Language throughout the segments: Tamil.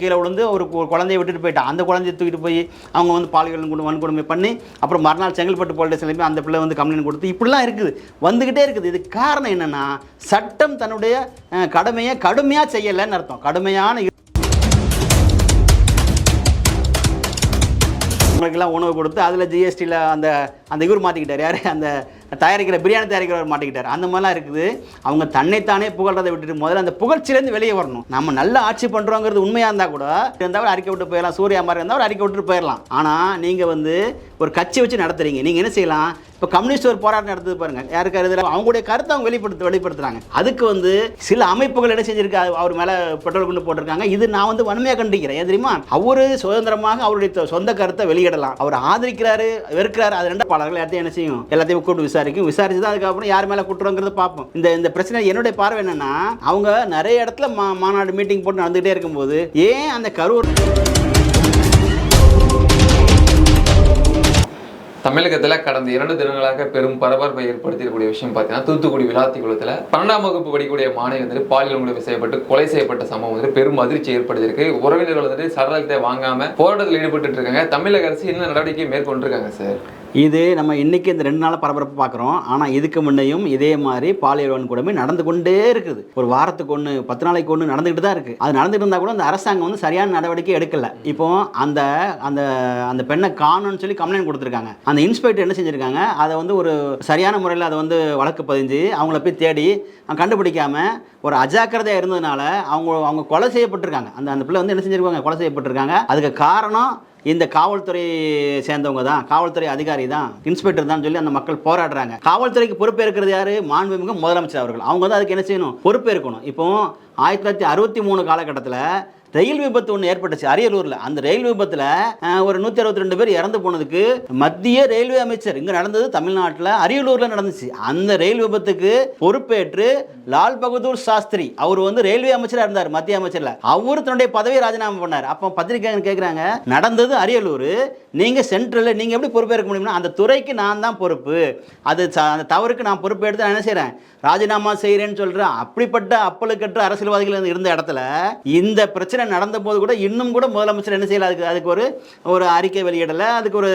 கீழே விழுந்து ஒரு குழந்தைய விட்டுட்டு போயிட்டான். அந்த குழந்தைய தூக்கிட்டு போய் அவங்க வந்து பாலியல் வன்கொடுமை பண்ணி அப்புறம் மறுநாள் செங்கல்பட்டு போலீஸ் ஸ்டேஷன்ல அந்த பிள்ளை வந்து கம்ப்ளைண்ட் கொடுத்து இப்படிலாம் இருக்குது, வந்துக்கிட்டே இருக்குது. இது காரணம் என்னென்னா சட்டம் தன்னுடைய கடமையை கடுமையாக செய்யலைன்னு அர்த்தம். கடுமையான உங்களுக்கெல்லாம் உணவு கொடுத்து அதில் ஜிஎஸ்டியில் அந்த அந்த இவர் மாட்டிக்கிட்டார், யார் அந்த தயாரிக்கிற பிரியாணி தயாரிக்கிறவர் மாட்டிக்கிட்டார். அந்த மாதிரிலாம் இருக்குது. அவங்க தன்னைத்தானே புகழ்றதை விட்டுட்டு முதல்ல அந்த புகழ்ச்சியிலேருந்து வெளியே வரணும். நம்ம நல்ல ஆட்சி பண்ணுறோங்கிறது உண்மையாக இருந்தால் கூட இருந்தாலும் அறிக்கை விட்டு போயிடலாம். சூர்யா மாதிரி இருந்தால் ஒரு அறிக்கை விட்டுட்டு போயிடலாம். ஆனால் நீங்கள் வந்து ஒரு கட்சி வச்சு நடத்துறீங்க. நீங்கள் என்ன செய்யலாம்? இப்போ கம்யூனிஸ்ட் ஒரு போராட்டம் நடத்துது பாருங்கள், யாருக்கு இதில் அவங்களுடைய கருத்தை அவங்க வெளிப்படுத்துறாங்க. அதுக்கு வந்து சில அமைப்புகள் என்ன செஞ்சிருக்கு, அவர் மேலே பெட்ரோல் கொண்டு போட்டிருக்காங்க. இது நான் வந்து வன்மையாக கண்டிக்கிறேன். ஏன் தெரியுமா? அவரு சுதந்திரமாக அவருடைய சொந்த கருத்தை வெளியிடலாம். அவர் ஆதரிக்கிறாரு வெறுக்கிறாரு, அது ரெண்டு பாடல்கள் எல்லாத்தையும் என்ன செய்யும், எல்லாத்தையும் கூப்பிட்டு விசாரிச்சு தான் அதுக்கப்புறம் யார் மேலே குற்றங்கிறத பார்ப்போம். இந்த பிரச்சனை என்னுடைய பார்வை என்னன்னா, அவங்க நிறைய இடத்துல மாநாடு மீட்டிங் போட்டு நடந்துகிட்டே இருக்கும்போது ஏன் அந்த கரூர் தமிழகத்தில் கடந்த 2 தினங்களாக பெரும் பரபரப்பை ஏற்படுத்தியிருக்கூடிய விஷயம் பார்த்தீங்கன்னா, தூத்துக்குடி விளாத்திக்குளத்தில் 12ஆம் வகுப்பு படிக்கக்கூடிய மாணவி வந்துட்டு பாலியல் வன்கொடுமை செய்யப்பட்டு கொலை செய்யப்பட்ட சம்பவம் வந்து பெரும் அதிர்ச்சி ஏற்படுத்தியிருக்கு. உறவினர்கள் வந்துட்டு சடலத்தை வாங்காம போராட்டத்தில் ஈடுபட்டு இருக்காங்க. தமிழக அரசு என்ன நடவடிக்கை மேற்கொண்டிருக்காங்க சார்? இது நம்ம இன்றைக்கி இந்த 2 நாள் பரபரப்பு பார்க்குறோம். ஆனால் இதுக்கு முன்னையும் இதே மாதிரி பாலியல் வன்கொடுமை நடந்து கொண்டே இருக்குது. ஒரு வாரத்துக்கு ஒன்று 10 நாளைக்கு ஒன்று நடந்துக்கிட்டு தான் இருக்குது. அது நடந்துகிட்டு இருந்தால் கூட அந்த அரசாங்கம் வந்து சரியான நடவடிக்கை எடுக்கலை. இப்போ அந்த அந்த அந்த பெண்ணை காணும்னு சொல்லி கம்ப்ளைண்ட் கொடுத்துருக்காங்க. அந்த இன்ஸ்பெக்டர் என்ன செஞ்சுருக்காங்க, அதை வந்து ஒரு சரியான முறையில் அதை வந்து வழக்கு பதிஞ்சு அவங்கள போய் தேடி கண்டுபிடிக்காமல் ஒரு அஜாக்கிரதையாக இருந்ததுனால அவங்க கொலை செய்யப்பட்டிருக்காங்க. அந்த பிள்ளை வந்து என்ன செஞ்சுருக்காங்க, கொலை செய்யப்பட்டிருக்காங்க. அதுக்கு காரணம் இந்த காவல்துறை சேர்ந்தவங்க தான், காவல்துறை அதிகாரி தான், இன்ஸ்பெக்டர் தான் சொல்லி அந்த மக்கள் போராடுறாங்க. காவல்துறைக்கு பொறுப்பேற்கிறது யாரு? மாண்புமிகு முதலமைச்சர் அவர்கள். அவங்க தான் அதுக்கு என்ன செய்யணும், பொறுப்பேற்கணும். இப்போ 1963 காலகட்டத்தில் ரயில் விபத்து ஒன்று ஏற்பட்டுச்சு அரியலூரில். அந்த ரயில் விபத்தில் ஒரு 162 பேர் இறந்து போனதுக்கு மத்திய ரயில்வே அமைச்சர், இங்கே நடந்தது தமிழ்நாட்டில் அரியலூரில் நடந்துச்சு. அந்த ரயில் விபத்துக்கு பொறுப்பேற்று லால் பகதூர் சாஸ்திரி அவர் வந்து ரயில்வே அமைச்சராக இருந்தார், மத்திய அமைச்சரில். அவர் தன்னுடைய பதவியை ராஜினாமா பண்ணார். அப்போ பத்திரிகை கேட்குறாங்க, நடந்தது அரியலூர், நீங்கள் சென்ட்ரலில் நீங்கள் எப்படி பொறுப்பேற்க முடியும்னா, அந்த துறைக்கு நான் தான் பொறுப்பு, அது அந்த தவறுக்கு நான் பொறுப்பேற்று நான் என்ன செய்கிறேன், ராஜினாமா செய்கிறேன்னு சொல்கிறேன். அப்படிப்பட்ட அப்பலுக்கற்ற அரசியல்வாதிகள் இருந்த இடத்துல இந்த பிரச்சனை நடந்த போது கூட இன்னும் கூட முதலமைச்சர் என்ன செய்யல, அதுக்கு ஒரு அறிக்கை வெளியிடலை, அதுக்கு ஒரு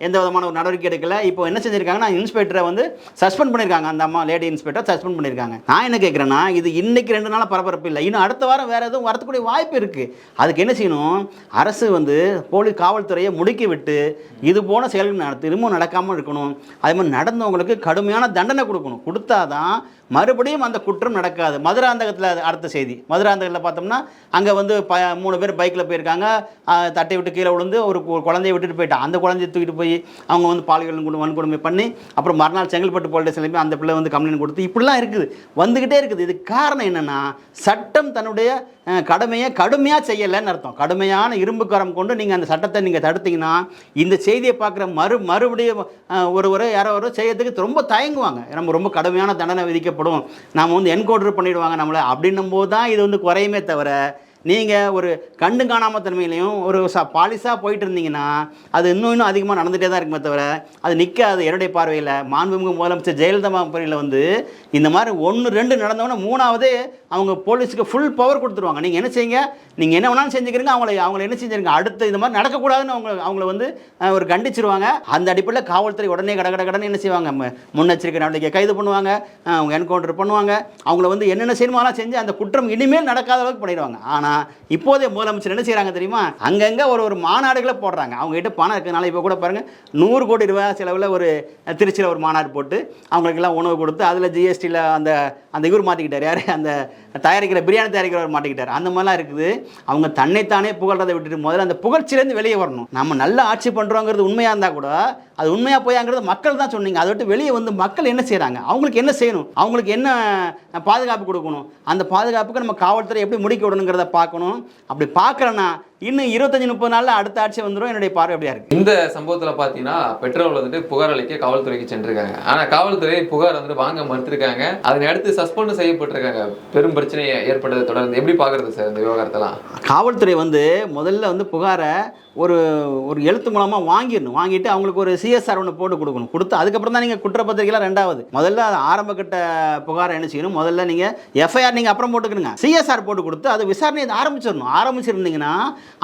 எந்த விதமான ஒரு நடவடிக்கை எடுக்கலை. இப்போ என்ன செஞ்சிருக்காங்கன்னா, இன்ஸ்பெக்டரை வந்து சஸ்பெண்ட் பண்ணியிருக்காங்க. அந்த அம்மா லேடி இன்ஸ்பெக்டர் சஸ்பெண்ட் பண்ணியிருக்காங்க. நான் என்ன கேட்குறேன்னா, இது இன்னைக்கு 2 நாள் பரபரப்பு இல்லை, இன்னும் அடுத்த வாரம் வேறு எதுவும் வரத்துக்கூடிய வாய்ப்பு இருக்குது. அதுக்கு என்ன செய்யணும், அரசு வந்து காவல்துறையை முடுக்கி விட்டு இது போன செயல்கள் திரும்பவும் நடக்காமல் இருக்கணும். அதே மாதிரி நடந்தவங்களுக்கு கடுமையான தண்டனை கொடுக்கணும். கொடுத்தாதான் மறுபடியும் அந்த குற்றம் நடக்காது. மதுராந்தகத்தில் அடுத்த செய்தி, மதுராந்தகத்தில் பார்த்தோம்னா அங்கே வந்து 3 பேர் பைக்கில் போயிருக்காங்க, தட்டை விட்டு கீழே விழுந்து ஒரு குழந்தைய விட்டுட்டு போயிட்டான். அந்த குழந்தைய தூக்கிட்டு போய் அவங்க வந்து பாலியல் வன்கொடுமை பண்ணி அப்புறம் மறுநாள் செங்கல்பட்டு போலீஸ் ஸ்டேஷன்ல அந்த பிள்ளை வந்து கம்ப்ளைண்ட் கொடுத்து இப்படிலாம் இருக்குது, வந்துக்கிட்டே இருக்குது. இது காரணம் என்னென்னா சட்டம் தன்னுடைய கடமையை கடுமையாக செய்யலைன்னு அர்த்தம். கடுமையான இரும்பு கரம் கொண்டு நீங்கள் அந்த சட்டத்தை நீங்கள் தடுத்தீங்கன்னா இந்த செய்தியை பார்க்குற மறுபடியும் ஒரு யாரோ செய்யறதுக்கு ரொம்ப தயங்குவாங்க. நம்ம ரொம்ப கடுமையான தண்டனை விதிக்கப்படும், நாம் வந்து என்கவுண்டர் பண்ணிவிடுவாங்க நம்மளை அப்படின்னும் போது தான் இது வந்து குறையுமே தவிர, நீங்கள் ஒரு கண்டு காணாமல் தன்மையிலையும் ஒரு பாலிசாக போயிட்டு இருந்தீங்கன்னா அது இன்னும் அதிகமாக நடந்துகிட்டே தான் இருக்குமே தவிர அது நிற்காது. என்னுடைய பார்வையில் மாண்புமிகு முதலமைச்சர் ஜெயலலிதா முறையில் வந்து இந்த மாதிரி 1 2 நடந்தவொன்னே 3ஆவது அவங்க போலீஸுக்கு ஃபுல் பவர் கொடுத்துருவாங்க. நீங்கள் என்ன செய்யுங்க, நீங்கள் என்ன வேணாலும் செஞ்சுக்கிறீங்க, அவங்கள என்ன செஞ்சுருங்க, அடுத்து இந்த மாதிரி நடக்கக்கூடாதுன்னு அவங்கள வந்து ஒரு கண்டிச்சிருவாங்க. அந்த அடிப்படையில் காவல்துறை உடனே கடன்னு என்ன செய்வாங்க, முன்னெச்சரிக்கை நடவடிக்கை கைது பண்ணுவாங்க, அவங்க என்கவுண்டர் பண்ணுவாங்க, அவங்கள வந்து என்னென்ன செய்யணுமாலாம் செஞ்சு அந்த குற்றம் இனிமேல் நடக்காத அளவுக்கு பண்ணிடுவாங்க. ஆனால் இப்போதே முதலமைச்சர் என்ன செய்கிறாங்க தெரியுமா, அங்கங்கே ஒரு மாநாடுகளை போடுறாங்க. அவங்க கிட்ட பணம் இருக்கிறதுனால இப்போ கூட பாருங்கள் 100 கோடி ரூபாய் செலவில் ஒரு திருச்சியில் ஒரு மாநாடு போட்டு அவங்களுக்கெல்லாம் உணவு கொடுத்து அதில் ஜிஎஸ்டியில் அந்த இவர் மாட்டிக்கிட்டார், யார் அந்த தயாரிக்கிற பிரியாணி தயாரிக்கிறவர் மாட்டிக்கிட்டார். அந்த மாதிரிலாம் இருக்குது. அவங்க தன்னைத்தானே புகழ்றதை விட்டுட்டு முதல்ல அந்த புகழ்ச்சியிலேருந்து வெளியே வரணும். நம்ம நல்ல ஆட்சி பண்ணுறோங்கிறது உண்மையாக இருந்தால் கூட அது உண்மையாக போயாங்கிறது மக்கள் தான் சொன்னீங்க. அதை விட்டு வெளியே வந்து மக்கள் என்ன செய்கிறாங்க, அவங்களுக்கு என்ன செய்யணும், அவங்களுக்கு என்ன பாதுகாப்பு கொடுக்கணும், அந்த பாதுகாப்புக்கு நம்ம காவல்துறை எப்படி முடிக்க விடணுங்கிறத பார்க்கணும். அப்படி பார்க்கலன்னா இன்னும் 25-30 நாளில் அடுத்த ஆட்சி வந்துடும். என்னுடைய பார்வை அப்படியா இருக்குது. இந்த சம்பவத்தில் பார்த்தீங்கன்னா பெட்ரோல் வந்துட்டு புகார் அளிக்க காவல்துறைக்கு சென்றிருக்காங்க. ஆனால் காவல்துறை புகார் வந்துட்டு வாங்க மறுத்திருக்காங்க. அதனை அடுத்து சஸ்பெண்ட் செய்யப்பட்டிருக்காங்க. பெரும் பிரச்சனை ஏற்பட்டதை தொடர்ந்து எப்படி பார்க்குறது சார் இந்த விவகாரத்தெல்லாம்? காவல்துறை வந்து முதல்ல வந்து புகாரை ஒரு ஒரு எழுத்து மூலமாக வாங்கிட்டு அவங்களுக்கு ஒரு சிஎஸ்ஆர் ஒன்று போட்டு கொடுக்கணும். கொடுத்து அதுக்கப்புறம் தான் நீங்கள் குற்றப்பத்திரிக்கைலாம் ரெண்டாவது. முதல்ல ஆரம்ப கட்ட புகாரை என்ன செய்யணும், முதல்ல நீங்கள் எஃப்ஐஆர் நீங்கள் அப்புறம் போட்டுக்கணுங்க. சிஎஸ்ஆர் போட்டு கொடுத்து அது விசாரணை ஆரம்பிச்சிருந்தீங்கன்னா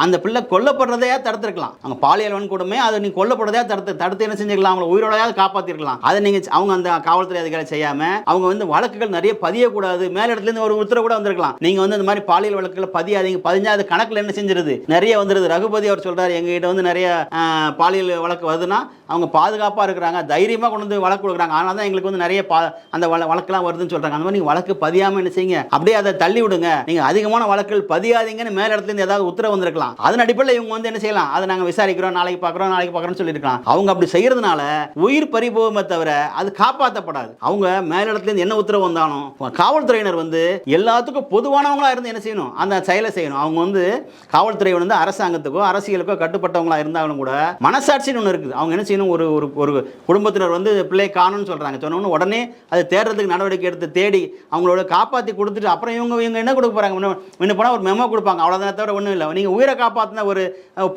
அந்த பிள்ளை கொல்லப்படுறதையா தடுத்துருக்கலாம். அவங்க பாலியல் வன்கொடுமை அதை நீங்கள் கொல்லப்படுறதையா தடுத்து என்ன செஞ்சுக்கலாம், அவங்களை உயிரோடையாவது காப்பாற்றிருக்கலாம். அதை நீங்கள் அவங்க அந்த காவல்துறை அதிகாரி செய்யாமல் அவங்க வந்து வழக்குகள் நிறைய பதியக்கூடாது, மேலிடத்துலேருந்து ஒரு உத்தரவு கூட வந்திருக்கலாம். நீங்கள் வந்து இந்த மாதிரி பாலியல் வழக்குகள் பதியாதீங்க, பதிஞ்சாது கணக்கில் என்ன செஞ்சிருது, நிறைய வந்துருது. ரகுபதி அவர் சொல்கிறார், எங்ககிட்ட வந்து நிறைய பாலியல் வழக்கு வருதுன்னா அவங்க பாதுகாப்பாக இருக்கிறாங்க, தைரியமாக கொண்டு வந்து வழக்கு கொடுக்குறாங்க, ஆனால் தான் எங்களுக்கு வந்து நிறைய அந்த வழக்கெல்லாம் வருதுன்னு சொல்கிறாங்க. அந்த மாதிரி நீங்கள் வழக்கு பதியாமல் என்ன செய்யுங்க, அப்படியே அதை தள்ளி விடுங்க. நீங்கள் அதிகமான வழக்குகள் பதியாதீங்கன்னு மேலிடத்துலேருந்து ஏதாவது உத்தரவு வந்திருக்கலாம். அதன் அடிப்படையில் இவங்க வந்து என்ன செய்யலாம், அதை நாங்கள் விசாரிக்கிறோம், நாளைக்கு பார்க்குறோம்னு சொல்லியிருக்கலாம். அவங்க அப்படி செய்யறதுனால உயிர் பறிபோகுமே தவிர அது காப்பாற்றப்படாது. அவங்க மேலிடத்துலேருந்து என்ன உத்தரவு வந்தாலும் காவல்துறையினர் வந்து எல்லாத்துக்கும் பொதுவானவங்களா இருந்து என்ன செய்யணும், அந்த செயலை செய்யணும். அவங்க வந்து காவல்துறை வந்து அரசாங்கத்துக்கோ அரசியலுக்கோ கட்டுப்பட்டவங்களா இருந்தாலும் கூட மனசாட்சின்னு ஒன்று இருக்குது. அவங்க என்ன செய்யணும், ஒரு ஒரு குடும்பத்தினர் வந்து பிள்ளை காணும்னு சொல்கிறாங்க, சொன்னோன்னு உடனே அதை தேடுறதுக்கு நடவடிக்கை எடுத்து தேடி அவங்களோட காப்பாற்றி கொடுத்துட்டு அப்புறம் இவங்க என்ன கொடுக்க போகிறாங்க, முன்ன போனால் ஒரு மெமோ கொடுப்பாங்க, அவ்வளோதான், தவிர ஒன்றும் இல்லை. நீங்கள் உயிரை காப்பாற்றின ஒரு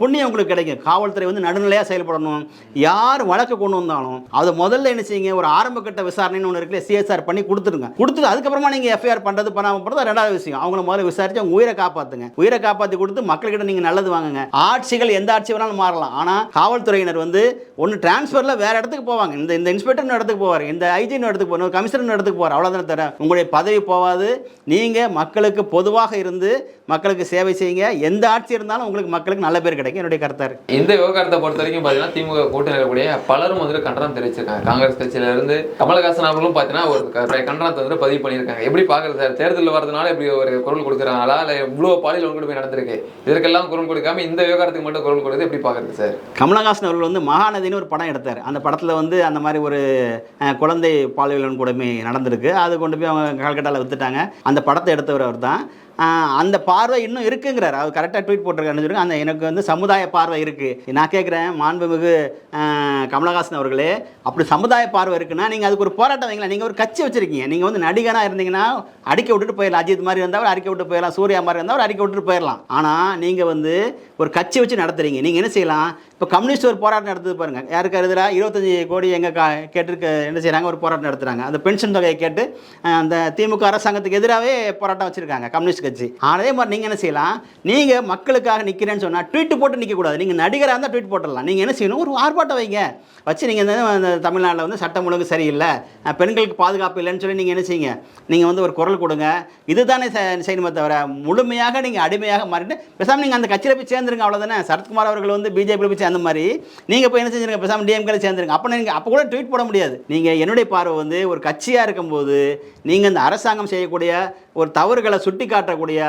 புண்ணியம் உங்களுக்கு கிடைக்கும். காவல்துறை வந்து நடுநிலையாக செயல்படணும். யார் வழக்கு கொண்டு வந்தாலும் அதை முதல்ல என்ன செய்யுங்க, ஒரு ஆரம்ப கட்ட விசாரணைன்னு ஒன்று இருக்குல்ல, சிஎஸ்ஆர் பண்ணி கொடுத்துட்டு அதுக்கப்புறமா நீங்கள் எஃப்ஐஆர் பண்ணுறது பண்ணாமல் போகிறது ரெண்டாவது விஷயம். அவங்கள முதல்ல விசாரித்து அவங்க உயிரை காப்பாற்றுங்க. உயிரை காப்பாற்றி கொடுத்து மக்கள்கிட்ட நீங்கள் நல்லது வாங்குங்க. ஆட்சிகள் எந்த ஆட்சி வேணாலும் மாறலாம், ஆனால் காவல்துறையினர் வந்து ஒன்று டிரான்ஸ்ஃபரில் வேறு இடத்துக்கு போவாங்க. இந்த இன்ஸ்பெக்டர் இடத்துக்கு போவார், இந்த ஐஜி இடத்துக்கு போவார், கமிஷனர் இடத்துக்கு போவார், அவ்வளோதான். தர உங்களுடைய பதவி போவாது. நீங்கள் மக்களுக்கு பொதுவாக இருந்து மக்களுக்கு சேவை செய்யுங்க. எந்த ஆட்சி இருந்தாலும் உங்களுக்கு மக்களுக்கு நல்ல பேர் கிடைக்கும். என்னுடைய கருத்தாரு. இந்த விவகாரத்தை பொறுத்த வரைக்கும் பார்த்தீங்கன்னா திமுக கூட்டணி இருக்கக்கூடிய பலரும் வந்து கண்டனம் தெரிவிச்சிருக்காங்க. காங்கிரஸ் கட்சியில இருந்து கமலஹாசன் அவர்களும் பார்த்தீங்கன்னா ஒரு கண்டனத்தை வந்து பதிவு பண்ணியிருக்காங்க. எப்படி பார்க்குறது சார், தேர்தலில் வரதுனால இப்படி ஒரு குரல் கொடுக்குறாங்களா, இல்லை இவ்வளோ பாலியல் வன்கொடுமை நடந்திருக்கு, இதற்கெல்லாம் குரல் கொடுக்காம இந்த விவகாரத்துக்கு மட்டும் குரல் கொடுக்குறது எப்படி பார்க்குறது சார்? கமலஹாசன் அவர்கள் வந்து மகாநதினு ஒரு படம் எடுத்தார். அந்த படத்தில் வந்து அந்த மாதிரி ஒரு குழந்தை பாலியல் வன்கொடுமை நடந்திருக்கு. அது கொண்டு போய் அவங்க கல்கட்டாவில் வித்துட்டாங்க. அந்த படத்தை எடுத்தவர் அவர் தான். அந்த பார்வை இன்னும் இருக்குங்கிறார். அவர் கரெக்டாக ட்வீட் போட்டிருக்காருன்னு சொல்லுங்க. அந்த எனக்கு வந்து சமுதாய பார்வை இருக்குது. நான் கேட்குறேன், மாண்புமிகு கமலஹாசன் அவர்களே, அப்படி சமுதாய பார்வை இருக்குன்னா நீங்கள் அதுக்கு ஒரு போராட்டம் வைங்களா. நீங்கள் ஒரு கட்சி வச்சுருக்கீங்க. நீங்கள் வந்து நடிகனாக இருந்தீங்கன்னா அடிக்க விட்டுட்டு போயிடலாம். அஜித் மாதிரி இருந்தால் அடிக்க விட்டு போயிடலாம், சூர்யா மாதிரி இருந்தால் அடிக்க விட்டுட்டு போயிடலாம். ஆனால் நீங்கள் வந்து ஒரு கட்சி வச்சு நடத்துறீங்க. நீங்கள் என்ன செய்யலாம், இப்போ கம்யூனிஸ்ட் ஒரு போராட்டம் நடத்துது பாருங்கள். யாருக்கு எதிராக 25 கோடி எங்கள் கேட்டிருக்க என்ன செய்கிறாங்க, ஒரு போராட்டம் நடத்துகிறாங்க. அந்த பென்ஷன் தொகையை கேட்டு அந்த திமுக அரசாங்கத்துக்கு எதிராகவே போராட்டம் வச்சுருக்காங்க கம்யூனிஸ்ட் கட்சி. அதே மாதிரி நீங்கள் என்ன செய்யலாம், நீங்கள் மக்களுக்காக நிற்கிறேன்னு சொன்னால் ட்வீட் போட்டு நிற்கக்கூடாது. நீங்கள் நடிகராக இருந்தால் ட்வீட் போட்டுடலாம். நீங்கள் என்ன செய்யணும், ஒரு ஆர்ப்பாட்டம் வைங்க வச்சு. நீங்கள் இந்த தமிழ்நாட்டில் வந்து சட்டம் ஒழுங்கு சரியில்லை, பெண்களுக்கு பாதுகாப்பு இல்லைன்னு சொல்லி நீங்கள் என்ன செய்யுங்க, நீங்கள் வந்து ஒரு குரல் கொடுங்க. இதுதானே செய்யணுமே தவிர முழுமையாக நீங்கள் அடிமையாக மாறிட்டு பேசாமல் நீங்கள் அந்த கட்சியில் போய் சேர்ந்துருங்க, அவ்வளோதானே. சரத்குமார் அவர்கள் வந்து பிஜேபியில் போய் சேர்ந்த மாதிரி நீங்கள் போய் என்ன செஞ்சுருங்க, பேசாமல் டிஎம்கேல சேர்ந்துருங்க. அப்போ கூட ட்வீட் போட முடியாது. நீங்கள் என்னுடைய பார்வை வந்து ஒரு கட்சியாக இருக்கும்போது நீங்கள் இந்த அரசாங்கம் செய்யக்கூடிய ஒரு தவறுகளை சுட்டி காட்டக்கூடிய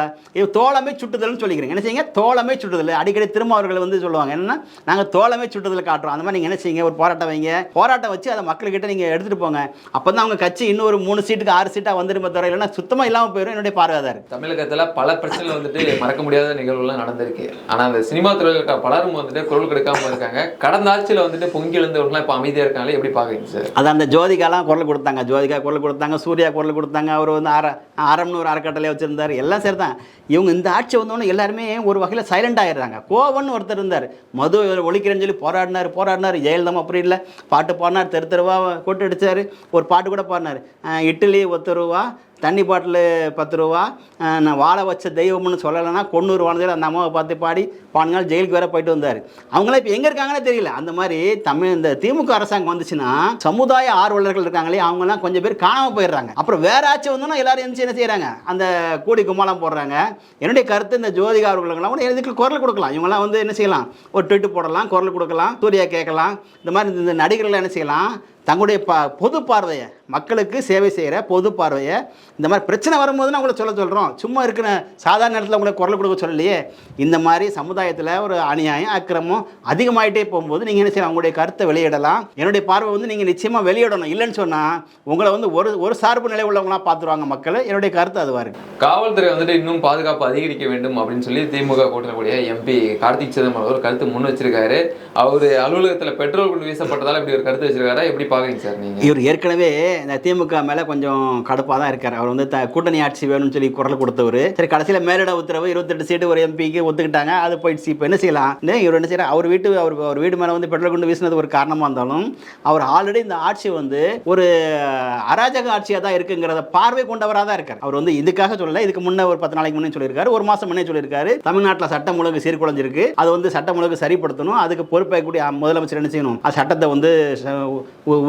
தோழமை சுட்டுதல்னு சொல்லிக்கிறீங்க. என்ன செய்யுங்க, தோழமை சுட்டுதல். அடிக்கடி திரும்ப அவர்கள் வந்து சொல்லுவாங்க, என்னன்னா நாங்கள் தோழமை சுட்டுதல் காட்டுறோம். அந்த மாதிரி நீங்கள் என்ன செய்யுங்க, ஒரு போராட்டம் வைங்க. போராட்டம் வச்சு அதை மக்கள்கிட்ட நீங்கள் எடுத்துகிட்டு போங்க. அப்போ தான் அவங்க கட்சி இன்னும் ஒரு 3 சீட்டுக்கு 6 சீட்டாக வந்துருமே தவிர இல்லைன்னா சுத்தமாக இல்லாமல் போயிடும். என்னுடைய பார்வை தான் இருக்குது. தமிழகத்தில் பல பிரச்சனைகள் வந்துட்டு மறக்க முடியாத நிகழ்வுலாம் நடந்திருக்கு. ஆனால் அந்த சினிமா துறையில் பலரும் வந்துட்டு குரல் கொடுக்காம இருக்காங்க. கடந்த ஆட்சியில் வந்துட்டு பொங்கி எழுந்தவர்களாம் இப்போ அமைதியாக இருக்காங்களே, எப்படி பார்க்குறீங்க சார்? அது அந்த ஜோதிகாலாம் குரல் கொடுத்தாங்க, ஜோதிகா குரல் கொடுத்தாங்க, சூர்யா குரல் கொடுத்தாங்க. அவர் வந்து ஆரம்னு ஒரு அறக்கட்டளை வச்சுருந்தார். எல்லாம் சரி தான். இவங்க இந்த ஆட்சி வந்தோன்னே எல்லாருமே ஒரு வகையில் சைலண்ட் ஆகிடுறாங்க. கோவன்னு ஒருத்தர் இருந்தார், மது ஒழிக்கிறேன்னு சொல்லி போராடினார். ஜெயலலிதா அப்படி இல்லை, பாட்டு பாடினார், தெருவா கொட்டு அடித்தார். ஒரு பாட்டு கூட பாடினார், இட்லி 10 ரூபா, தண்ணி பாட்டில் 10 ரூபா, நான் வாழ வச்ச தெய்வம்னு சொல்லலைன்னா 90 வாழ்ந்ததில் அந்த அம்மாவை பார்த்து பாடி பாடுங்கள் ஜெயிலுக்கு வேற போயிட்டு வந்தார். அவங்களாம் இப்போ எங்கே இருக்காங்கன்னே தெரியல. அந்த மாதிரி இந்த திமுக அரசாங்கம் வந்துச்சுன்னா சமுதாய ஆர்வலர்கள் இருக்காங்களே, அவங்கெல்லாம் கொஞ்சம் பேர் காணாமல் போயிடுறாங்க. அப்புறம் வேற ஆட்சி வந்தோன்னா எல்லாரும் என்ன செய்கிறாங்க, அந்த கூடி கும்மாலாம் போடுறாங்க. என்னுடைய கருத்து, இந்த ஜோதிகா அவர்களுக்கெல்லாம் கூட எதுக்கு குரல் கொடுக்கலாம். இவங்கெல்லாம் வந்து என்ன செய்யலாம், ஒரு ட்வீட் போடலாம், குரல் கொடுக்கலாம், சூர்யா கேட்கலாம். இந்த மாதிரி இந்த நடிகர்கள் என்ன செய்யலாம், தங்களுடைய பொது பார்வையை, மக்களுக்கு சேவை செய்கிற பொது பார்வையை, இந்த மாதிரி பிரச்சனை வரும்போது நான் உங்களை சொல்கிறோம். சும்மா இருக்கிற சாதாரண நேரத்தில் உங்களை குரல் கொடுக்க சொல்லலையே. இந்த மாதிரி சமுதாயத்தில் ஒரு அநியாயம் அக்கிரமம் அதிகமாகிட்டே போகும்போது நீங்கள் என்ன செய்யலாம், உங்களுடைய கருத்தை வெளியிடலாம். என்னுடைய பார்வை வந்து நீங்கள் நிச்சயமாக வெளியிடணும். இல்லைன்னு சொன்னால் உங்களை வந்து ஒரு சார்பு நிலை உள்ளவங்களாம் பார்த்துருவாங்க மக்கள். என்னுடைய கருத்து அதுவாக இருக்குது. காவல்துறை வந்துட்டு இன்னும் பாதுகாப்பு அதிகரிக்க வேண்டும் அப்படின்னு சொல்லி திமுக கூட்டக்கூடிய எம்பி கார்த்திக் சிதம்பரம் அவர் கருத்து முன் வச்சிருக்காரு. அவர் அலுவலகத்தில் பெட்ரோல் குண்டு வீசப்பட்டதால் இப்படி ஒரு கருத்து வச்சிருக்காரு. எப்படி பாக்குறீங்க சார் நீங்க? இவர் ஏற்கனவே இந்த திமுக மேல கொஞ்சம் கடுப்பாக தான் இருக்கார். அவர் வந்து கூட்டணி ஆட்சி வேணும்னு சொல்லி குரல் கொடுத்தவர். சரி, கடைசியில் மேலிட உத்தரவு 28 சீட்டு ஒரு எம்பிக்கு ஒத்துக்கிட்டாங்க, அது போயிடுச்சு. இப்போ என்ன செய்யலாம்? இவர் என்ன செய்யறார்? அவர் வீடு மேலே வந்து பெட்ரோல் குண்டு வீசினது ஒரு காரணமாக இருந்தாலும் அவர் ஆல்ரெடி இந்த ஆட்சி வந்து ஒரு அராஜக ஆட்சியாக தான் இருக்குங்கிறத பார்வை கொண்டவராக தான் இருக்கார். அவர் வந்து இதுக்காக சொல்லல, இதுக்கு முன்னே ஒரு 10 நாளைக்கு முன்னே சொல்லியிருக்காரு, ஒரு மாதம் முன்னே சொல்லியிருக்காரு, தமிழ்நாட்டில் சட்டம் ஒழுங்கு சீர்குலைஞ்சிருக்கு, அது வந்து சட்டம் ஒழுங்கு சரிப்படுத்தணும், அதுக்கு பொறுப்பேற்கக்கூடிய முதலமைச்சர் என்ன செய்யணும், அது சட்டத்தை வந்து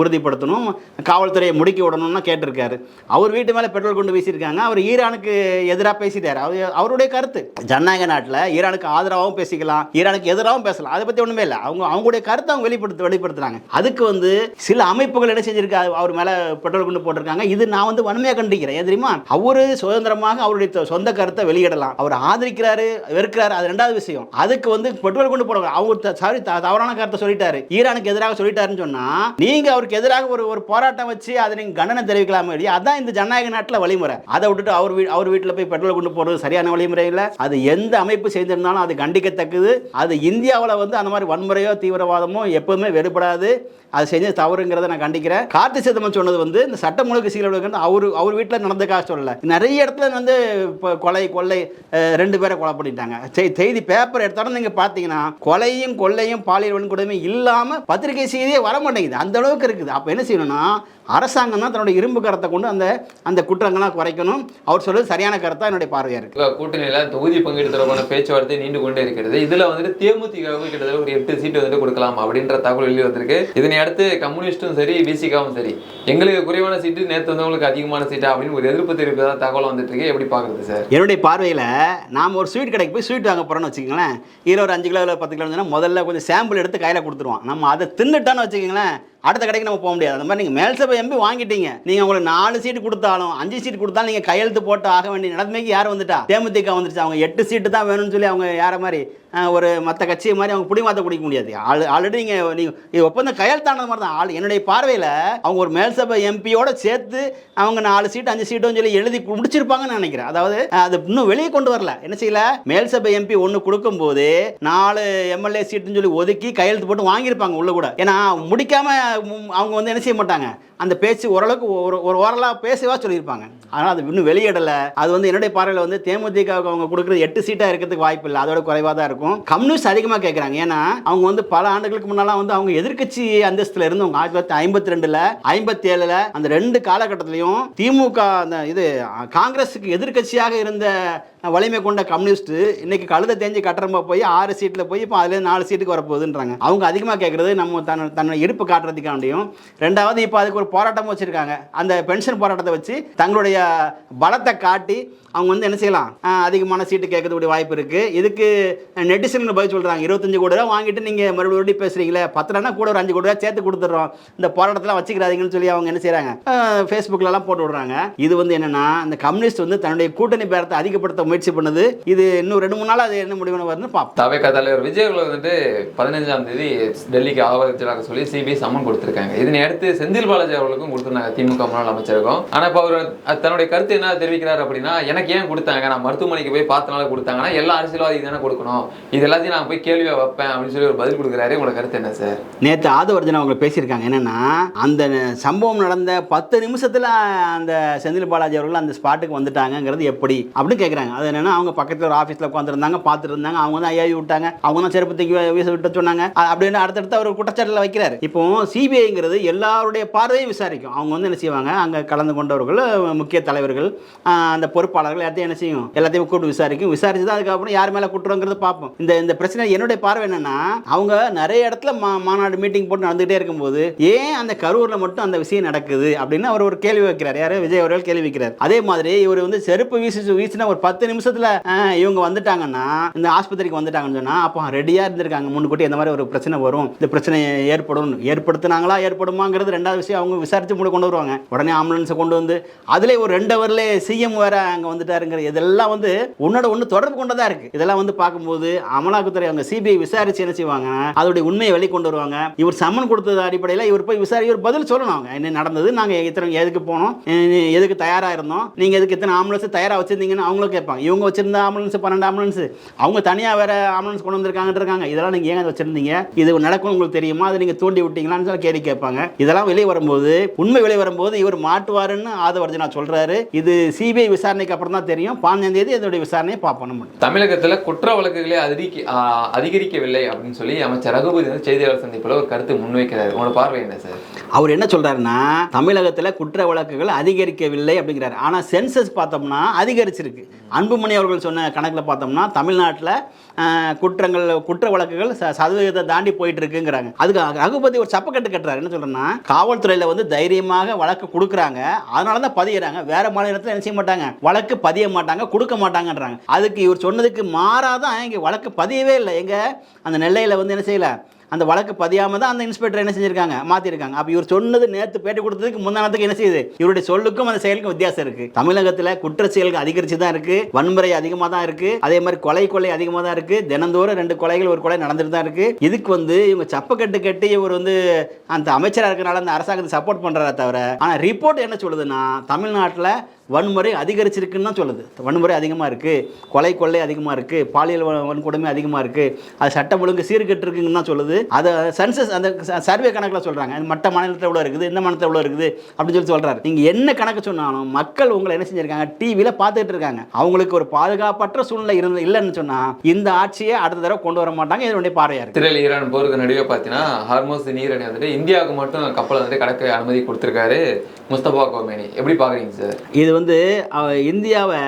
உறுதிப்படுத்தணும், காவல்துறையை முடுக்கி விடணும்னு கேட்டிருக்காரு. அவர் வீட்டு மேலே பெட்ரோல் கொண்டு வீசியிருக்காங்க. அவர் ஈரானுக்கு எதிராக பேசிட்டார். அவருடைய கருத்து ஜனநாயக நாட்டில் ஈரானுக்கு ஆதரவாகவும் பேசிக்கலாம், ஈரானுக்கு எதிராகவும் பேசலாம், அதை பற்றி ஒன்றுமே இல்லை. அவங்களுடைய கருத்தை அவங்க வெளிப்படுத்துறாங்க. அதுக்கு வந்து சில அமைப்புகள் என்ன செஞ்சிருக்காங்க, அவர் மேலே பெட்ரோல் கொண்டு போட்டிருக்காங்க. இது நான் வந்து வன்மையாக கண்டிக்கிறேன். ஏன் தெரியுமா? அவரு சுதந்திரமாக அவருடைய சொந்த கருத்தை வெளியிடலாம். அவர் ஆதரிக்கிறாரு வெறுக்கிறாரு, அது ரெண்டாவது விஷயம். அதுக்கு வந்து பெட்ரோல் கொண்டு போடுறாங்க. அவங்க சாரி தவறான கருத்தை சொல்லிட்டாரு, ஈரானுக்கு எதிராக சொல்லிட்டாருன்னு சொன்னா நீங்க அவருக்கு எதிராக ஒரு போராட்டம் வச்சு அதை நீங்க கண்டனை தெரிவிக்கலாம். அதான் இந்த ஜனநாயக நாட்டில் வழிமுறை. அதை விட்டுட்டு அவர் வீட்டில் போய் பெட்ரோல் கொண்டு போறது சரியான வழிமுறை இல்லை. அது எந்த அமைப்பு செய்திருந்தாலும் அது கண்டிக்கத்தக்கது. அது இந்தியாவில் வந்து அந்த மாதிரி வன்முறையோ தீவிரவாதமோ எப்பவுமே வெறுப்படாது. அது செஞ்ச தவறுங்கிறத நான் கண்டிக்கிறேன். கார்த்தி சிதம்பரம் சொன்னது வந்து இந்த சட்டம் ஒழுங்கு சீர்குலைவு அவர் வீட்டில் நடந்ததுக்காக சொல்லல. நிறைய இடத்துல வந்து இப்போ கொள்ளை 2 பேரை கொலை பண்ணிட்டாங்க. செய்தி பேப்பர் எடுத்தாலும் நீங்க பார்த்தீங்கன்னா கொலையும் கொள்ளையும் பாலியல் வன்கொடுமை இல்லாம பத்திரிகை செய்தியே வர மாட்டேங்குது. அந்த அளவுக்கு இருக்குது. அப்போ என்ன செய்யணும்னா அரசாங்கம் தான் தன்னுடைய இரும்பு கரத்தை கொண்டு அந்த குற்றங்கள்லாம் குறைக்கணும். அவர் சொல்றது சரியான கருத்தா என்னுடைய பார்வையா இருக்கு. கூட்டணியில தொகுதி பங்கீடு தொடர்பான பேச்சுவார்த்தை நீண்டு கொண்டே இருக்கிறது. இதுல வந்துட்டு தேமுதிகவுக்கு கிட்டத்தட்ட ஒரு 8 சீட்டு வந்துட்டு கொடுக்கலாம் அப்படின்ற தகவல் வெளியே வந்திருக்கு. இதனை அடுத்து கம்யூனிஸ்டும் சரி பிசிகாவும் சரி எங்களுக்கு குறைவான சீட்டு, நேற்று வந்தவங்களுக்கு அதிகமான சீட்டா அப்படின்னு ஒரு எதிர்ப்பு தெரிவிப்பதா தகவல் வந்துட்டு இருக்கு. எப்படி பாக்குறது சார்? என்னுடைய பார்வையில நாம ஒரு ஸ்வீட் கடைக்கு போய் ஸ்வீட் வாங்க போறோம்னு வச்சுக்கோங்களேன், ஒரு 5 கிலோ 10 கிலோ முதல்ல கொஞ்சம் சாம்பிள் எடுத்து கையில கொடுத்துருவோம். நம்ம அதை தின்னுட்டான்னு வச்சுக்கோங்களேன், அடுத்த கடைக்கு நம்ம போக முடியாது. அந்த மாதிரி நீங்கள் மேல் சபை எம்பி வாங்கிட்டீங்க, நீங்கள் உங்களுக்கு 4 சீட்டு கொடுத்தாலும் 5 சீட்டு கொடுத்தாலும் நீங்கள் கையெழுத்து போட்டு ஆக வேண்டிய நிலைமைக்கு யார் வந்துட்டா? தேமுதிக வந்துருச்சு. அவங்க 8 சீட்டு தான் வேணும்னு சொல்லி அவங்க யாரை மாதிரி ஒரு மற்ற கட்சியை மாதிரி அவங்க புடிமாத்த குடிக்க முடியாது. ஆல்ரெடி நீங்கள் ஒப்பந்தம் கையெழுத்தானது மாதிரி தான். என்னுடைய பார்வையில் அவங்க ஒரு மேல் சபை எம்பியோட சேர்த்து அவங்க 4 சீட்டு 5 சீட்டுன்னு சொல்லி எழுதி முடிச்சிருப்பாங்கன்னு நினைக்கிறேன். அதாவது அது இன்னும் வெளியே கொண்டு வரல. என்ன செய்யல, மேல் சபை எம்பி ஒன்று கொடுக்கும்போது 4 எம்எல்ஏ சீட்டுன்னு சொல்லி ஒதுக்கி கையெழுத்து போட்டு வாங்கியிருப்பாங்க உள்ள கூட. ஏன்னா முடிக்காம அவங்க வந்து என்ன செய்ய மாட்டாங்க, அந்த பேச்சு ஓரளவுக்கு ஒரு ஓரலாக பேசவா சொல்லியிருப்பாங்க. ஆனால் அது இன்னும் வெளியிடலை. அது வந்து என்னுடைய பார்வையில் வந்து தேமுதிகவுக்கு அவங்க கொடுக்குறது 8 சீட்டாக இருக்கிறதுக்கு வாய்ப்பு இல்லை, அதோட குறைவாக தான் இருக்கும். கம்யூனிஸ்ட் அதிகமாக கேட்குறாங்க. ஏன்னா அவங்க வந்து பல ஆண்டுகளுக்கு முன்னாலாம் வந்து அவங்க எதிர்க்கட்சி அந்தஸ்தில் இருந்தவங்க. 1952 57 அந்த 2 காலகட்டத்திலையும் திமுக அந்த காங்கிரஸுக்கு எதிர்க்கட்சியாக இருந்த வலிமை கொண்ட கம்யூனிஸ்ட் இன்னைக்கு கழுத தேஞ்சி கட்டுறமா போய் 6 சீட்டில் போய் இப்போ அதுல 4 சீட்டுக்கு வரப்போகுதுன்றாங்க. அவங்க அதிகமாக கேட்கறது நம்ம தன்னை இருப்பு காட்டுறதுக்காண்டியும், ரெண்டாவது இப்போ அதுக்கு ஒரு போராட்டம் வச்சிருக்காங்க. அந்த பென்ஷன் போராட்டத்தை வச்சு தங்களுடைய பலத்தை காட்டி அவங்க வந்து என்ன செய்யலாம், அதிகமான சீட்டு கேட்கக்கூடிய வாய்ப்பு இருக்கு. இதுக்கு நெட்டிசன் பதில் சொல்றாங்க, 25 கோடி ரூபா வாங்கிட்டு நீங்க மறுபடியும் பேசுறீங்களே, 10 கூட ஒரு 5 கோடி ரூபா சேர்த்து கொடுத்துட்றோம், இந்த போராட்டத்தில் வச்சுக்கிறாதீங்கன்னு சொல்லி அவங்க என்ன செய்யறாங்க, ஃபேஸ்புக்லாம் போட்டு விடுறாங்க. இது வந்து என்னன்னா இந்த கம்யூனிஸ்ட் வந்து தன்னுடைய கூட்டணி பேரத்தை அதிகப்படுத்த முயற்சி பண்ணுது. இது இன்னும் 2-3 நாள் அது என்ன முடிவுன்னு வருதுன்னு பார்ப்போம். தவிக தலைவர் விஜய் வந்துட்டு 15ஆம் தேதி டெல்லிக்கு ஆவரச்சலாக சொல்லி சிபிஐ சம்மன் கொடுத்திருக்காங்க. இதனை அடுத்து செந்தில் பாலாஜி அவர்களுக்கும் கொடுத்திருந்தாங்க, திமுக முன்னாள் அமைச்சருக்கும். ஆனா இப்போ அவர் தன்னுடைய கருத்து என்ன தெரிவிக்கிறார் அப்படின்னா, எனக்கு ஏன் கொடுத்தாங்க, நான் மருத்துவமனைக்கு போய் பார்த்தனால கொடுத்தாங்கன்னா எல்லா அரசியல்வாதிக்கு தானே கொடுக்கணும், இது எல்லாத்தையும் நான் போய் கேள்வியா வைப்பேன் அப்படின்னு சொல்லி ஒரு பதில் கொடுக்குறாரு. உங்களோட கருத்து என்ன சார்? நேற்று ஆதவர்ஜன் அவங்க பேசியிருக்காங்க. என்னன்னா அந்த சம்பவம் நடந்த 10 நிமிஷத்துல அந்த செந்தில் பாலாஜி அவர்கள் அந்த ஸ்பாட்டுக்கு வந்துட்டாங்கிறது எப்படி அப்படின்னு கேட்குறாங்க. அது என்னன்னா அவங்க பக்கத்தில் ஒரு ஆஃபீஸில் உட்காந்துருந்தாங்க, பார்த்துட்டு இருந்தாங்க. அவங்க தான் ஐயாவி விட்டாங்க, அவங்க தான் செருப்பத்துக்கு வீச விட்டு சொன்னாங்க அப்படின்னு அடுத்தடுத்து அவர் குற்றச்சாட்டில் வைக்கிறாரு. இப்போ சிபிஐங்கிறது எல்லாருடைய பார்வையும் விசாரிக்கும். அவங்க வந்து என்ன செய்வாங்க, அங்கே கலந்து கொண்டவர்கள், முக்கிய தலைவர்கள், அந்த பொறுப்பாளர்கள் எல்லாத்தையும் என்ன செய்யும், எல்லாத்தையும் கூப்பிட்டு விசாரிக்கும். விசாரிச்சு தான் அதுக்கப்புறம் யார் மேலே குற்றங்கிறது பார்ப்போம். இந்த பிரச்சனை என்னுடைய பார்வை என்னன்னா, அவங்க நிறைய இடத்துல மாநாடு மீட்டிங் போட்டு நடந்துகிட்டே இருக்கும்போது ஏன் அந்த கரூரில் மட்டும் அந்த விஷயம் நடக்குது அப்படின்னு அவர் ஒரு கேள்வி வைக்கிறார். யாரு? விஜய் அவர்கள் கேள்வி வைக்கிறார். அதே மாதிரி இவர் வந்து செருப்பு வீசினா ஒரு 10 நிமிஷத்துல இவங்க வந்துட்டாங்கன்னா, இந்த ஆஸ்பத்திரிக்கு வந்துட்டாங்கன்னு சொன்னா அப்போ ரெடியா இருந்திருக்காங்க முன்கூட்டி இந்த மாதிரி ஒரு பிரச்சனை வரும், இந்த பிரச்சனை ஏற்படுத்தினாங்களா ஏற்படுமாங்கிறது ரெண்டாவது விஷயம். அவங்க விசாரிச்சு கொண்டு வருவாங்க. உடனே ஆம்புலன்ஸை கொண்டு வந்து அதுல ஒரு 2 ஹவர்ல சிஎம் வேற அங்க வந்து வந்துட்டாருங்கிற இதெல்லாம் வந்து உன்னோட ஒன்று தொடர்பு கொண்டதாக இருக்குது. இதெல்லாம் வந்து பார்க்கும்போது அமலாக்கத்துறை அவங்க சிபிஐ விசாரிச்சு என்ன செய்வாங்க, அதோடைய உண்மையை வெளிக்கொண்டு வருவாங்க. இவர் சம்மன் கொடுத்தது அடிப்படையில் இவர் போய் இவர் பதில் சொல்லணும். அவங்க என்ன நடந்தது, நாங்கள் இத்தனை எதுக்கு போனோம், எதுக்கு தயாராக இருந்தோம், நீங்கள் எதுக்கு இத்தனை ஆம்புலன்ஸ் தயாராக வச்சிருந்தீங்கன்னு அவங்களும் கேட்பாங்க. இவங்க வச்சிருந்த ஆம்புலன்ஸ் 12 ஆம்புலன்ஸ், அவங்க தனியாக வேற ஆம்புலன்ஸ் கொண்டு வந்திருக்காங்க. இதெல்லாம் நீங்கள் ஏங்க வச்சிருந்தீங்க, இது நடக்கும் உங்களுக்கு தெரியுமா, அதை நீங்கள் தூண்டி விட்டீங்களான்னு சொல்லி கேள்வி கேட்பாங்க. இதெல்லாம் வெளியே வரும்போது, உண்மை வெளியே வரும்போது இவர் மாட்டுவாருன்னு ஆதவ அர்ஜுனா சொல்றாரு. இது சிபிஐ விசாரணைக்கு அப்புறம் தான் தெரியும். 15ஆம் தேதி இதோட விசாரணையை பார்ப்போம். தமிழகத்தில் குற்ற வழக்குகளை அதிகரிக்கவில்லை அப்படின்னு சொல்லி அமைச்சர் ரகுபதி வந்து செய்தியாளர் சந்திப்பில் ஒரு கருத்து முன்வைக்கிறார். உங்களோட பார்வை என்ன சார்? அவர் என்ன சொல்றாருன்னா, தமிழகத்தில் குற்ற வழக்குகள் அதிகரிக்கவில்லை அப்படிங்கிறார். ஆனால் சென்சஸ் பார்த்தோம்னா அதிகரிச்சிருக்கு. அன்புமணி அவர்கள் சொன்ன கணக்கில் பார்த்தோம்னா தமிழ்நாட்டில் குற்ற வழக்குகள் சதவீதத்தை தாண்டி போயிட்டு இருக்குங்கிறாங்க. அதுக்கு ரகுபதி ஒரு சப்பக்கட்டு கட்டுறாரு. என்ன சொல்றேன்னா, காவல்துறையில் வந்து தைரியமாக வழக்கு கொடுக்குறாங்க, அதனால தான் பதிகிறாங்க. வேற மாநிலத்தில் என்ன செய்ய மாட்டாங்க, வழக்கு பதிய மாட்டாங்க, கொடுக்க மாட்டாங்கன்றாங்க. அதுக்கு இவர் சொன்னதுக்கு மாறாதான் இங்கே வழக்கு பதியவே இல்லை. எங்க அந்த நெல்லையில் வந்து என்ன செய்யல, அந்த வழக்கு பதியாமல் தான் அந்த இன்ஸ்பெக்டர் என்ன செஞ்சிருக்காங்க, மாற்றிருக்காங்க. அப்போ இவர் சொன்னது நேற்று பேட்டி கொடுத்ததுக்கு முந்தானத்துக்கு என்ன செய்யுது, இவருடைய சொல்லுக்கும் அந்த செயலுக்கும் வித்தியாசம் இருக்குது. தமிழகத்தில் குற்ற செயல்கள் அதிகரித்து தான் இருக்குது, வன்முறை அதிகமாக தான் இருக்குது, அதே மாதிரி கொலை அதிகமாக தான் இருக்குது. தினந்தோறும் 2 கொலைகள் 1 கொலை நடந்துட்டு தான் இருக்குது. இதுக்கு வந்து இவங்க சப்பக்கட்டு கட்டி இவர் வந்து அந்த அமைச்சராக இருக்கிறனால அந்த அரசாங்கத்தை சப்போர்ட் பண்ணுறதா தவிர, ஆனால் ரிப்போர்ட் என்ன சொல்லுதுன்னா தமிழ்நாட்டில் வன்முறை அதிகரிச்சிருக்குன்னு தான் சொல்லுது. வன்முறை அதிகமாக இருக்குது, கொள்ளை அதிகமாக இருக்குது, பாலியல் வன்கொடுமை அதிகமாக இருக்குது, அது சட்டம் ஒழுங்கு சீர்கெட்டு இருக்குன்னு தான் சொல்லுது. அதை சென்சஸ் அந்த சர்வே கணக்கில் சொல்கிறாங்க. மற்ற மாநிலத்தில் எவ்வளோ இருக்குது, இந்த மாநிலத்தில் எவ்வளோ இருக்குது அப்படின்னு சொல்லி சொல்கிறாரு. நீங்கள் என்ன கணக்கு சொன்னாலும் மக்கள் உங்களை என்ன செஞ்சுருக்காங்க, டிவியில் பார்த்துட்டு இருக்காங்க. அவங்களுக்கு ஒரு பாதுகாப்பற்ற சூழ்நிலை இல்லைன்னு சொன்னால் இந்த ஆட்சியை அடுத்த தடவை கொண்டு வர மாட்டாங்க. இதனுடைய பார்வையாக இருக்குது. இஸ்ரேல் ஈரான் போருக்கு நடுவே பார்த்தீங்கன்னா ஹார்மோஸ் நீரணி வந்துட்டு இந்தியாவுக்கு மட்டும் கப்பல் வந்துட்டு கடக்க அனுமதி கொடுத்துருக்காரு முஸ்தபா கோமேனி. எப்படி பார்க்குறீங்க சார்? இது வந்து இந்தியாவை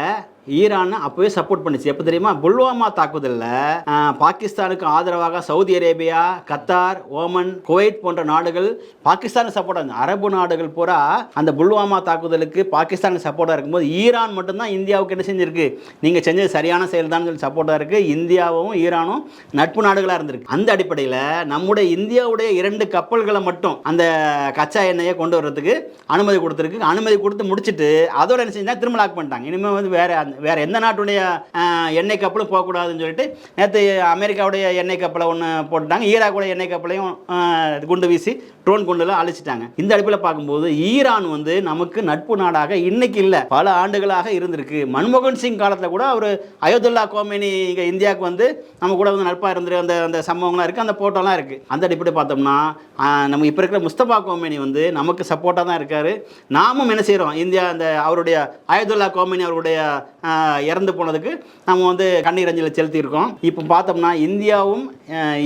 ஈரான் அப்போவே சப்போர்ட் பண்ணிச்சு. எப்போ தெரியுமா, புல்வாமா தாக்குதலில் பாகிஸ்தானுக்கு ஆதரவாக Saudi Arabia, Qatar, Oman, Kuwait போன்ற நாடுகள் பாகிஸ்தானுக்கு சப்போர்ட்டாக இருந்தது. அரபு நாடுகள் பூரா அந்த புல்வாமா தாக்குதலுக்கு பாகிஸ்தானுக்கு சப்போர்ட்டாக இருக்கும்போது ஈரான் மட்டும்தான் இந்தியாவுக்கு என்ன செஞ்சிருக்கு, நீங்கள் செஞ்சது சரியான செயல் தான் சொல்லி சப்போர்ட்டாக இருக்குது. இந்தியாவும் ஈரானும் நட்பு நாடுகளாக இருந்திருக்கு. அந்த அடிப்படையில் நம்முடைய இந்தியாவுடைய 2 கப்பல்களை மட்டும் அந்த கச்சா எண்ணெயை கொண்டு வர்றதுக்கு அனுமதி கொடுத்துருக்கு. அனுமதி கொடுத்து முடிச்சுட்டு அதோட என்ன செஞ்சால் திரும்ப லாக் பண்ணிட்டாங்க. இனிமேல் வந்து வேற எந்த நாட்டுடைய எண்ணெய் கப்பலும் போகக்கூடாதுன்னு சொல்லிட்டு நேற்று அமெரிக்காவுடைய எண்ணெய் கப்பலை ஒன்று போட்டுட்டாங்க. ஈராக்குடைய எண்ணெய் கப்பலையும் குண்டு வீசி ட்ரோன் குண்டுலாம் அழிச்சிட்டாங்க. இந்த அடிப்பில் பார்க்கும்போது ஈரான் வந்து நமக்கு நட்பு நாடாக இன்னைக்கு இல்லை, பல ஆண்டுகளாக இருந்திருக்கு. மன்மோகன் சிங் காலத்தில் கூட அவர் அயோத்துல்லா கோமேனி இங்கே இந்தியாவுக்கு வந்து நம்ம கூட வந்து நட்பாக இருந்துரு அந்த சம்பவங்கள்லாம் இருக்குது, அந்த போட்டோலாம் இருக்குது. அந்த அடிப்படையில் பார்த்தோம்னா நம்ம இப்போ இருக்கிற முஸ்தபா கோமேனி வந்து நமக்கு சப்போர்ட்டாக தான் இருக்கார். நாமும் என்ன செய்கிறோம், இந்தியா அந்த அவருடைய அயோத்துல்லா கோமேனி அவருடைய இறந்து போனதுக்கு நம்ம வந்து கண்ணீர் அஞ்சலி செலுத்தியிருக்கோம். இப்போ பார்த்தோம்னா இந்தியாவும்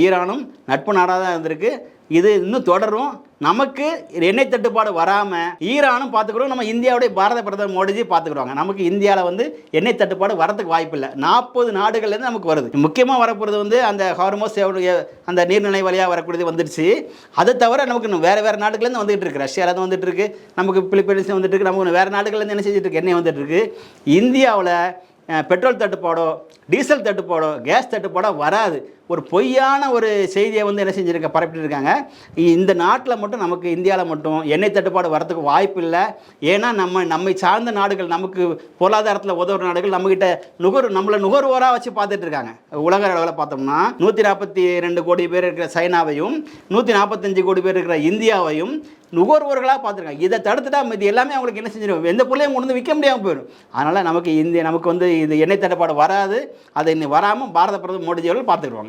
ஈரானும் நட்பு நாடாக தான் இருந்திருக்கு. இது இன்னும் தொடரும். நமக்கு எண்ணெய் தட்டுப்பாடு வராமல் ஈரானும் பார்த்துக்கிறோம், நம்ம இந்தியாவுடைய பாரத பிரதமர் மோடிஜி பார்த்துக்குறாங்க. நமக்கு இந்தியாவில் வந்து எண்ணெய் தட்டுப்பாடு வரதுக்கு வாய்ப்பு இல்லை. 40 நாடுகள்லேருந்து நமக்கு வருது. முக்கியமாக வரப்போகிறது வந்து அந்த ஹார்மோஸ் அந்த நீர்நிலை வழியாக வரக்கூடியது வந்துடுச்சு. அதை தவிர நமக்கு வேறு நாடுகள்லேருந்து வந்துகிட்டு இருக்கு. ரஷ்யாவிலேருந்து வந்துட்டு இருக்கு, நமக்கு பிலிப்பைன்ஸ் வந்துட்டு இருக்கு, நமக்கு வேறு நாடுகள்லேருந்து என்ன செஞ்சுட்டு இருக்கு, எண்ணெய் வந்துட்டு இருக்கு. இந்தியாவில் பெட்ரோல் தட்டுப்பாடோ, டீசல் தட்டுப்பாடோ, கேஸ் தட்டுப்பாடோ வராது. ஒரு பொய்யான ஒரு செய்தியை வந்து என்ன செஞ்சுருக்க பரப்பிட்டு இருக்காங்க. இந்த நாட்டில் மட்டும் நமக்கு இந்தியாவில் மட்டும் எண்ணெய் தட்டுப்பாடு வரதுக்கு வாய்ப்பு இல்லை. ஏன்னா நம்மை சார்ந்த நாடுகள், நமக்கு பொருளாதாரத்தில் உதவுற நாடுகள் நம்மகிட்ட நம்மளை நுகர்வோராக வச்சு பார்த்துட்டு இருக்காங்க. உலக அளவில் பார்த்தோம்னா 142 கோடி பேர் இருக்கிற சைனாவையும் 145 கோடி பேர் இருக்கிற இந்தியாவையும் நுகர்வோர்களாக பார்த்துருக்காங்க. இதை தடுத்துட்டா இது எல்லாமே அவங்களுக்கு என்ன செஞ்சிடும், எந்த பொருளையும் கொண்டு வந்து விற்க முடியாமல் போயிடும். அதனால் நமக்கு வந்து இது எண்ணெய் தட்டுப்பாடு வராது. அதை இன்னும் வராமல் பாரத பிரதமர் மோடிஜி அவர்கள் பார்த்துக்குவாங்க.